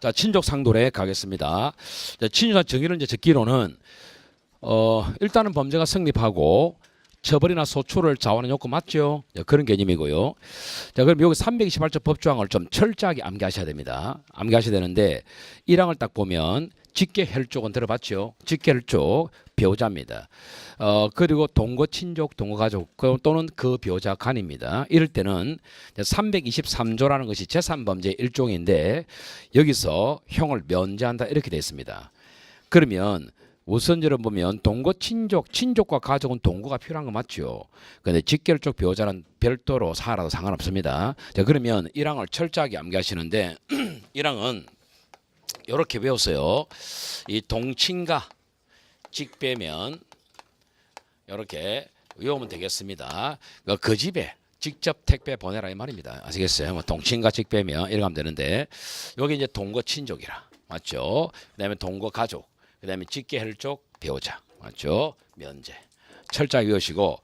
자, 친족상도례 가겠습니다. 자, 친족상 정의를 이제 듣기로는 일단은 범죄가 성립하고 처벌이나 소출을 자원하는 요건 맞죠? 네, 그런 개념이고요. 자, 그럼 여기 328조 법조항을 좀 철저하게 암기하셔야 됩니다. 암기하셔야 되는데 1항을 딱 보면 직계혈족은 들어봤죠? 직계혈족 배우자입니다. 그리고 동거 친족, 동거 가족 또는 그 배우자 간입니다. 이럴 때는 323조라는 것이 재산범죄의 일종인데 여기서 형을 면제한다 이렇게 되어 있습니다. 그러면 우선적으로 보면 동거 친족, 친족과 가족은 동거가 필요한 거 맞죠? 근데 직결적 배우자는 별도로 살아도 상관없습니다. 자, 그러면 1항을 철저하게 암기하시는데 1항은 이렇게 배웠어요. 이 동친과 직배면 이렇게 외우면 되겠습니다. 그 집에 직접 택배 보내라 이 말입니다. 아시겠어요? 뭐 동친과 직배면 이렇게 하면 되는데 여기 이제 동거 친족이라 맞죠? 그다음에 동거 가족, 그다음에 직계혈족 배우자 맞죠? 면제 철저하게 외우시고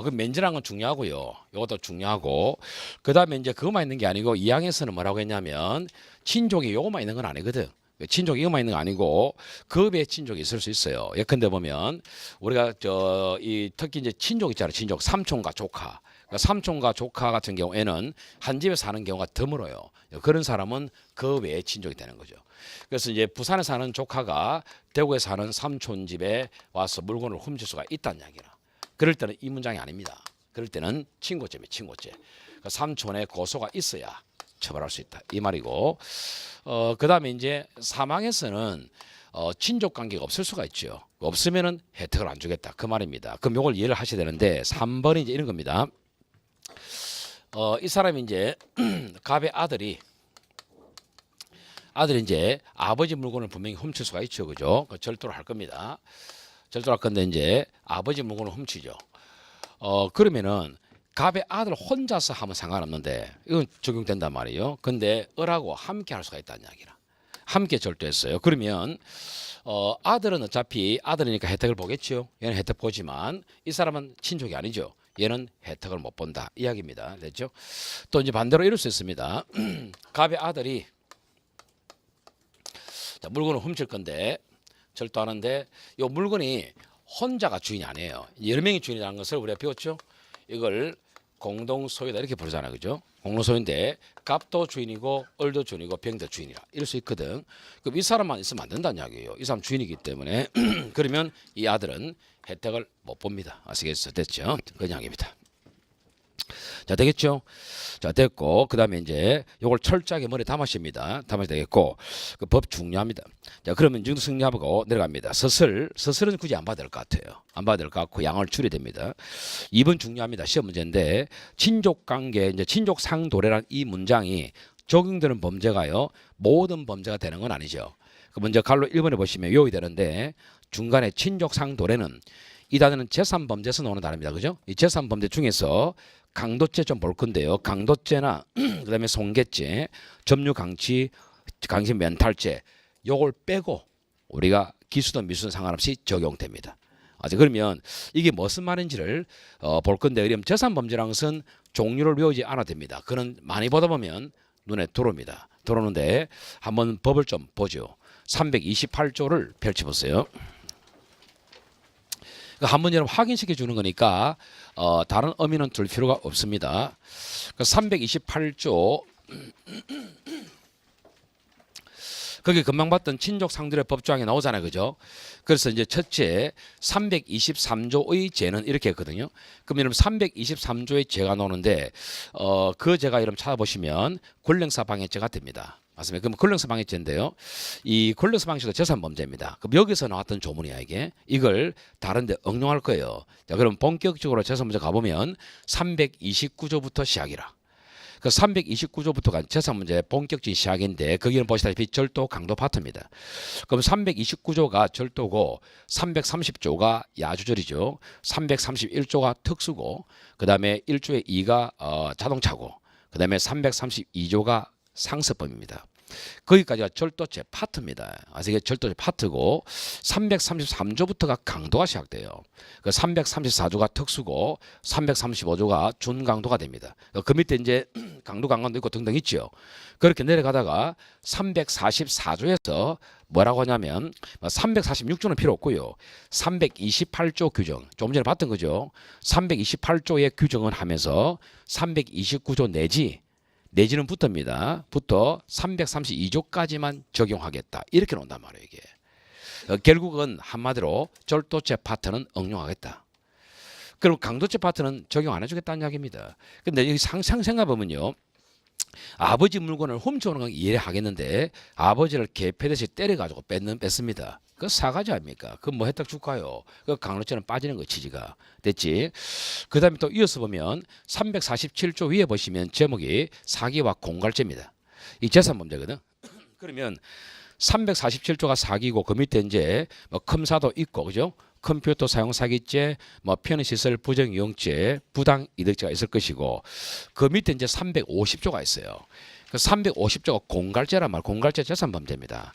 그 면제라는 건 중요하고요. 이것도 중요하고 그다음에 이제 그것만 있는 게 아니고 2항에서는 뭐라고 했냐면 친족이 요것만 있는 건 아니거든. 친족이 이것만 있는 거 아니고 그 외에 친족이 있을 수 있어요. 예컨대 보면 우리가 특히 이제 친족 있잖아요. 친족 삼촌과 조카. 그러니까 삼촌과 조카 같은 경우에는 한 집에 사는 경우가 드물어요. 그런 사람은 그 외에 친족이 되는 거죠. 그래서 이제 부산에 사는 조카가 대구에 사는 삼촌 집에 와서 물건을 훔칠 수가 있다는 이야기라. 그럴 때는 이 문장이 아닙니다. 그럴 때는 친고죄입니다. 친고죄. 그러니까 삼촌의 고소가 있어야 처벌할 수 있다. 이 말이고 그다음에 이제 사망에서는 친족 관계가 없을 수가 있죠. 없으면은 혜택을 안 주겠다. 그 말입니다. 그럼 이걸 이해를 하셔야 되는데 3번이 이제 이런 겁니다. 이 사람이 이제 갑의 아들이 이제 아버지 물건을 분명히 훔칠 수가 있죠. 그죠? 절도를 할 겁니다. 절도를 할 건데 이제 아버지 물건을 훔치죠. 그러면은 갑의 아들 혼자서 하면 상관없는데 이건 적용된단 말이에요. 근데 을하고 함께 할 수가 있다는 이야기라. 함께 절도했어요. 그러면 아들은 어차피 아들이니까 혜택을 보겠죠. 얘는 혜택 보지만 이 사람은 친족이 아니죠. 얘는 혜택을 못 본다. 이야기입니다. 됐죠? 또 이제 반대로 이럴 수 있습니다. 갑의 아들이 자, 물건을 훔칠 건데 절도하는데 이 물건이 혼자가 주인이 아니에요. 여러 명이 주인이라는 것을 우리가 배웠죠. 이걸 공동소유다 이렇게 부르잖아요. 그죠? 공동소유인데 갑도 주인이고 을도 주인이고 병도 주인이라 이럴 수 있거든. 그럼 이 사람만 있으면 안 된다는 이야기예요. 이 사람 주인이기 때문에 그러면 이 아들은 혜택을 못 봅니다. 아시겠어요? 됐죠? 그 이야기입니다. 자, 되겠죠? 자, 됐고 그다음에 이제 요걸 철저하게 머리에 담으십니다. 담아야 되겠고 그 법 중요합니다. 자, 그러면 이 정도 승리하고 내려갑니다. 서술은 굳이 안 봐도 될 것 같아요. 안 봐도 될 것 같고 양을 줄여야 됩니다. 2번 중요합니다. 시험 문제인데 친족관계 이제 친족상도례란 이 문장이 적용되는 범죄가요 모든 범죄가 되는 건 아니죠. 그 먼저 갈로 1번에 보시면 외워야 되는데 중간에 친족상도례는 이 단어는 재산범죄에서 나오는 단어입니다. 그죠? 이 재산범죄 중에서 강도죄 좀 볼 건데요. 강도죄나 그다음에 손괴죄, 점유강치, 강신면탈죄 요걸 빼고 우리가 기수든 미수든 상관없이 적용됩니다. 그러면 이게 무슨 말인지를 볼 건데 그러면 재산범죄라는 것은 종류를 외우지 않아도 됩니다. 그는 많이 보다 보면 눈에 들어옵니다. 들어오는데 한번 법을 좀 보죠. 328조를 펼쳐보세요. 한번 여러분 확인시켜 주는 거니까 다른 의미는 둘 필요가 없습니다. 328조 거기 금방 봤던 친족상도례 법조항에 나오잖아요. 그죠? 그래서 이제 첫째 323조의 죄는 이렇게 했거든요. 그럼 여러분 323조의 죄가 나오는데 그 죄가 여러분 찾아보시면 권력사 방해죄가 됩니다. 맞습니다. 그럼 권력사 방해죄인데요. 이 권력사 방해죄도 재산범죄입니다. 그럼 여기서 나왔던 조문이야 이게. 이걸 다른 데 응용할 거예요. 자, 그럼 본격적으로 재산범죄 가보면 329조부터 시작이라. 그 329조부터가 재산문제 본격적인 시작인데 거기는 보시다시피 절도 강도 파트입니다. 그럼 329조가 절도고 330조가 야주절이죠. 331조가 특수고 그 다음에 1조의 2가 자동차고 그 다음에 332조가 상습범입니다. 거기까지가 절도죄 파트입니다. 이게 절도죄 파트고 333조부터가 강도가 시작돼요. 그 334조가 특수고 335조가 준강도가 됩니다. 그 밑에 이제 강도 강간도 있고 등등 있죠. 그렇게 내려가다가 344조에서 뭐라고 하냐면 346조는 필요 없고요. 328조 규정 좀 전에 봤던 거죠. 328조의 규정을 하면서 329조 내지는 붙습니다. 붙어 332조까지만 적용하겠다. 이렇게 논단 말이에요. 이게 결국은 한마디로 절도죄 파트는 응용하겠다. 그리고 강도죄 파트는 적용 안 해주겠다는 이야기입니다. 근데 여기 생각해보면요. 아버지 물건을 훔쳐오는 건 이해하겠는데 아버지를 개패듯이 때려가지고 뺐습니다. 그 사가지 아닙니까? 그 뭐 혜택 줄까요? 그 강도죄는 빠지는 거 취지가 됐지. 그 다음에 또 이어서 보면 347조 위에 보시면 제목이 사기와 공갈죄입니다. 이 재산범죄거든. 그러면 347조가 사기고 그 밑에 이제 뭐 컴사도 있고 그죠? 컴퓨터 사용 사기죄, 뭐 편의시설 부정이용죄, 부당이득죄가 있을 것이고 그 밑에 이제 350조가 있어요. 그 350조가 공갈죄란 말, 공갈죄 재산범죄입니다.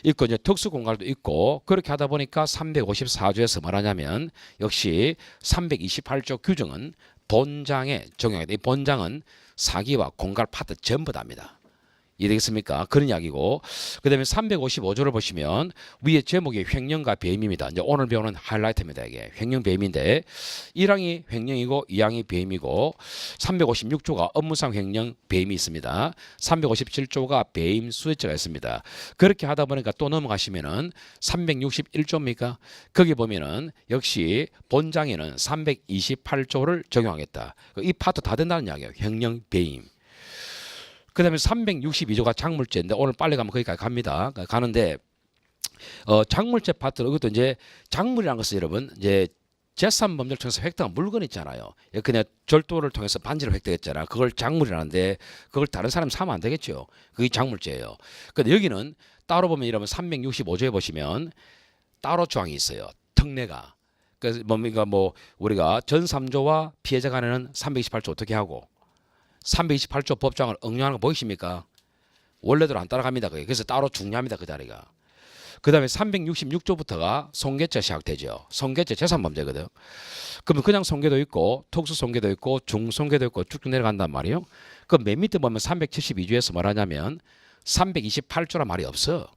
있고 이제 특수공갈도 있고 그렇게 하다 보니까 354조에서 말하냐면 역시 328조 규정은 본장에 적용해야 돼. 이 본장은 사기와 공갈 파트 전부 다입니다. 이해되겠습니까? 그런 이야기고 그 다음에 355조를 보시면 위에 제목이 횡령과 배임입니다. 이제 오늘 배우는 하이라이트입니다. 이게 횡령 배임인데 1항이 횡령이고 2항이 배임이고 356조가 업무상 횡령 배임이 있습니다. 357조가 배임 수혜죄가 있습니다. 그렇게 하다 보니까 또 넘어가시면은 361조입니까? 거기 보면은 역시 본장에는 328조를 적용하겠다. 이 파트 다 된다는 이야기예요. 횡령 배임. 그 다음에 362조가 작물죄인데 오늘 빨리 가면 거기까지 갑니다. 가는데 작물죄 파트로 이것도 이제 작물이라는 것은 여러분 이제 재산범죄를 통해서 획득한 물건 있잖아요. 그냥 절도를 통해서 반지를 획득했잖아. 그걸 작물이라는데 그걸 다른 사람이 사면 안 되겠죠. 그게 작물죄예요. 근데 여기는 따로 보면 이러면 365조에 보시면 따로 조항이 있어요. 특례가. 그래서 뭡니까 뭐 우리가 전 3조와 피해자 간에는 328조 어떻게 하고 328조 법정을 응용하는 거 보이십니까? 원래대로 안 따라갑니다. 그래서 따로 중요합니다. 그 자리가. 그 다음에 366조부터가 손괴죄 시작되죠. 손괴죄 재산범죄거든. 그러면 그냥 손괴도 있고 특수손괴도 있고 중손괴도 있고 쭉 내려간단 말이에요. 그 맨 밑에 보면 372조에서 말하냐면 328조란 말이 없어.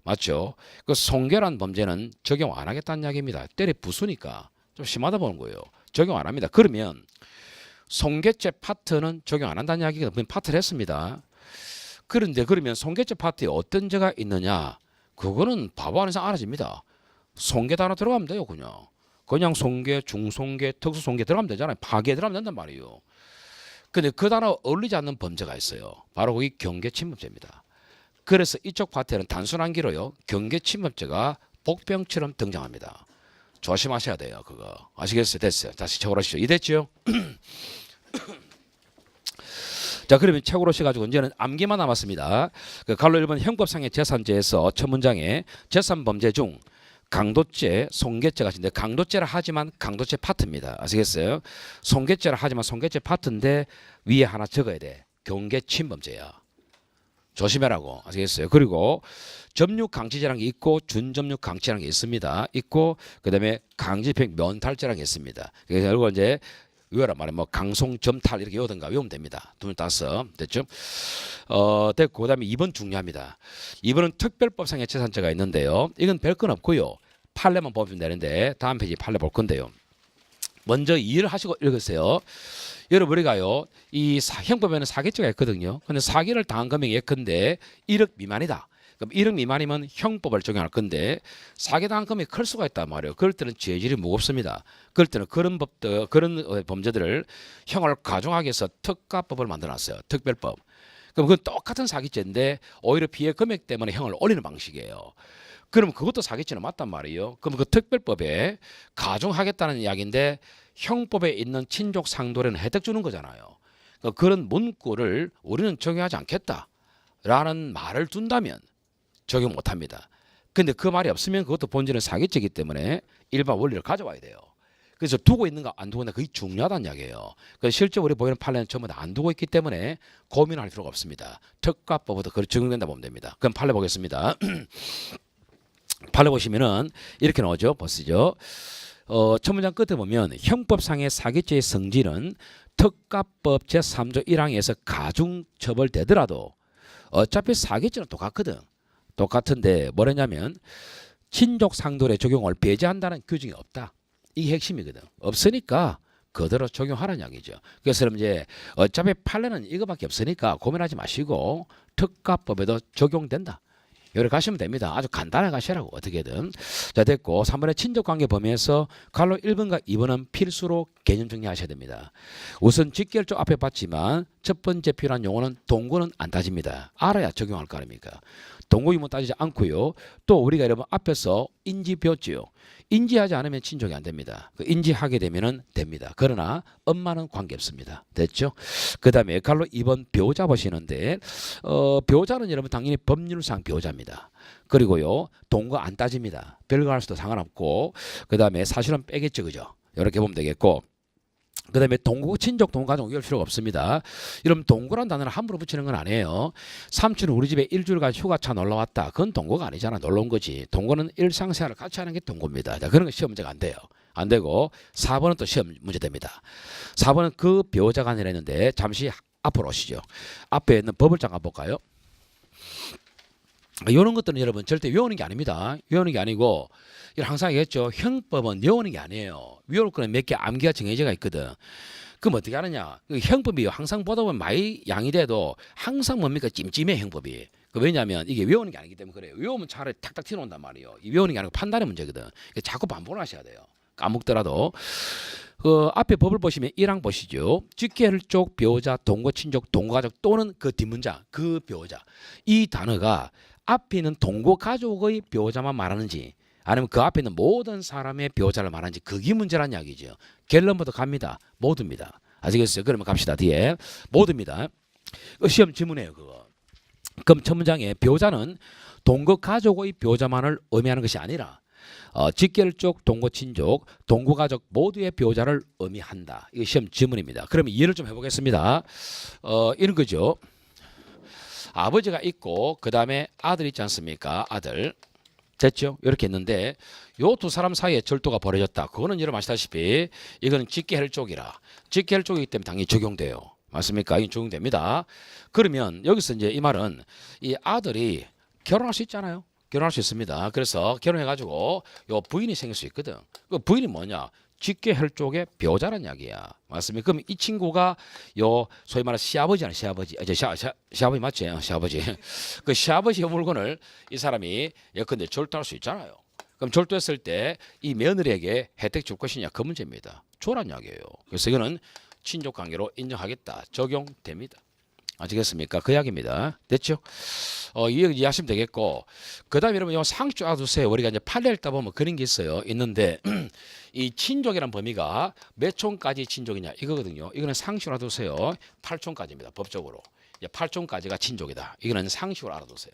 맞죠? 그 손괴란 범죄는 적용 안 하겠다는 이야기입니다. 때려 부수니까 좀 심하다 보는 거예요. 적용 안 합니다. 그러면 손괴죄 파트는 적용 안 한다는 이야기가 파트를 했습니다. 그런데 그러면 손괴죄 파트에 어떤 죄가 있느냐? 그거는 바보 안에서 알아집니다. 손괴 단어 들어가면 돼요. 그냥 손괴, 중손괴, 특수손괴 들어가면 되잖아요. 파괴 들어가면 된단 말이에요. 근데 그 단어 어울리지 않는 범죄가 있어요. 바로 그게 경계침범죄입니다. 그래서 이쪽 파트에는 단순한 기로요. 경계침범죄가 복병처럼 등장합니다. 조심하셔야 돼요. 그거 아시겠어요? 됐어요. 다시 책으로 하시죠. 이해됐죠? 자, 그러면 책으로 오셔가지고 이제는 암기만 남았습니다. 그 갈로 1번 형법상의 재산죄에서 첫 문장에 재산범죄 중 강도죄, 손괴죄가 있는데 강도죄라 하지만 강도죄 파트입니다. 아시겠어요? 손괴죄라 하지만 손괴죄 파트인데 위에 하나 적어야 돼. 경계침범죄야. 조심해라고. 아시겠어요? 그리고 점유강치죄라는 게 있고 준점유강치라는 게 있습니다. 있고 그다음에 강제병 면탈죄라는 게 있습니다. 그래서 이거 이제 외워란 말이야. 뭐 강송점탈 이렇게 외우든가 외우면 됩니다. 두 문 따서 됐죠? 됐고 그다음에 2번 중요합니다. 2번은 특별법상의 재산죄가 있는데요. 이건 별 건 없고요. 판례만 보면 되는데 다음 페이지 판례 볼 건데요. 먼저 이해를 하시고 읽으세요. 여러분 우리가요 이 형법에는 사기죄가 있거든요. 근데 사기를 당한 금액이 예컨대 1억 미만이다. 그럼 1억 미만이면 형법을 적용할 건데 사기당한 금액이 클 수가 있단 말이에요. 그럴 때는 죄질이 무겁습니다. 그럴 때는 그런 범죄들을 형을 가중하기 위해서 특가법을 만들어놨어요. 특별법. 그럼 그건 똑같은 사기죄인데 오히려 피해 금액 때문에 형을 올리는 방식이에요. 그럼 그것도 사기죄는 맞단 말이에요. 그럼 그 특별법에 가중하겠다는 이야기인데 형법에 있는 친족 상도례는 혜택 주는 거잖아요. 그러니까 그런 문구를 우리는 적용하지 않겠다라는 말을 둔다면 적용 못합니다. 근데 그 말이 없으면 그것도 본질은 사기죄이기 때문에 일반 원리를 가져와야 돼요. 그래서 두고 있는가 안 두고 있는가 그게 중요하다는 이야기예요. 그래서 실제 우리 보이는 판례는 전부 다 안 두고 있기 때문에 고민할 필요가 없습니다. 특가법부터 그렇게 적용된다 보면 됩니다. 그럼 판례 보겠습니다. 판례 보시면은 이렇게 나오죠. 보시죠. 첫 문장 끝에 보면 형법상의 사기죄의 성질은 특가법 제3조 1항에서 가중 처벌되더라도 어차피 사기죄는 똑같거든. 똑같은데 뭐냐면 친족 상돌의 적용을 배제한다는 규정이 없다. 이게 핵심이거든. 없으니까 그대로 적용하라는 이야기죠. 그래서 이제 어차피 판례는 이거밖에 없으니까 고민하지 마시고 특가법에도 적용된다. 여기 가시면 됩니다. 아주 간단하게 가시라고 어떻게든. 자, 됐고 3번의 친족관계 범위에서 갈로 1번과 2번은 필수로 개념 정리하셔야 됩니다. 우선 직결조 앞에 봤지만 첫 번째 필요한 용어는 동거는 안 따집니다. 알아야 적용할 거 아닙니까? 동거 유무 따지지 않고요. 또 우리가 여러분 앞에서 인지 배웠지요. 인지하지 않으면 친족이 안 됩니다. 인지하게 되면은 됩니다. 그러나 엄마는 관계없습니다. 됐죠? 그 다음에 갈로 2번 배우자 보시는데 배우자는 여러분 당연히 법률상 배우자입니다. 그리고요 동거 안 따집니다. 별거 할 수도 상관없고 그 다음에 사실은 빼겠죠. 그죠? 이렇게 보면 되겠고 그 다음에 동거, 친족, 동거가족 이럴 필요가 없습니다. 여러분 동거란 단어를 함부로 붙이는 건 아니에요. 삼촌은 우리 집에 일주일간 휴가차 놀러 왔다. 그건 동거가 아니잖아. 놀러 온 거지. 동거는 일상생활을 같이 하는 게 동거입니다. 자, 그런 거 시험 문제가 안 돼요. 안 되고 4번은 또 시험 문제 됩니다. 4번은 그 배우자가 아니라 했는데 잠시 앞으로 오시죠. 앞에 있는 법을 잠깐 볼까요? 이런 것들은 여러분 절대 외우는 게 아닙니다. 외우는 게 아니고 항상 얘기했죠. 형법은 외우는 게 아니에요. 외울 거는 몇 개 암기가 정해져가 있거든. 그럼 어떻게 하느냐? 그 형법이 항상 보다 보면 많이 양이 돼도 항상 뭡니까? 찜찜해 형법이. 왜냐하면 이게 외우는 게 아니기 때문에 그래요. 외우면 차라리 탁탁 튀어나온단 말이에요. 이 외우는 게 아니고 판단의 문제거든. 자꾸 반복을 하셔야 돼요. 까먹더라도. 그 앞에 법을 보시면 1항 보시죠. 직계혈족, 배우자, 동거, 친족, 동거가족 또는 그 뒷문장, 그 배우자. 이 단어가 앞에 있는 동거가족의 배우자만 말하는지 아니면 그 앞에 있는 모든 사람의 배우자를 말하는지 그게 문제란 이야기죠. 결론부터 갑니다. 모두입니다. 아시겠어요? 그러면 갑시다. 뒤에 모두입니다. 시험 지문이에요. 그거. 그럼 첫 문장에 배우자는 동거가족의 배우자만을 의미하는 것이 아니라 직결족, 동거친족, 동거가족 모두의 배우자를 의미한다. 이거 시험 지문입니다. 그러면 이해를 좀 해보겠습니다. 이런 거죠. 아버지가 있고 그 다음에 아들 있지 않습니까? 아들. 됐죠? 이렇게 했는데 요 두 사람 사이에 절도가 벌어졌다. 그거는 여러분 아시다시피 이거는 직계혈족이라. 직계혈족이기 때문에 당연히 적용돼요. 맞습니까? 이건 적용됩니다. 그러면 여기서 이제 이 말은 이 아들이 결혼할 수 있잖아요. 결혼할 수 있습니다. 그래서 결혼해가지고 요 부인이 생길 수 있거든. 그 부인이 뭐냐? 직계혈족의 배우자란 이야기야. 맞습니까? 그럼 이 친구가 요 소위 말하는 시아버지잖아. 시아버지. 시아버지 맞지? 시아버지. 그 시아버지의 물건을 이 사람이 예컨대 절도할 수 있잖아요. 그럼 절도했을 때 이 며느리에게 혜택 줄 것이냐? 그 문제입니다. 줘란 이야기예요. 그래서 이거는 친족 관계로 인정하겠다. 적용됩니다. 아시겠습니까? 그 이야기입니다. 됐죠? 이해하시면 되겠고, 그 다음에 여러분, 이 상주 알아두세요. 우리가 이제 판례 읽다 보면 그런 게 있어요. 있는데, 이 친족이라는 범위가 몇 촌까지 친족이냐? 이거거든요. 이거는 상식으로 알아두세요. 8촌까지입니다. 법적으로. 8촌까지가 친족이다. 이거는 상식으로 알아두세요.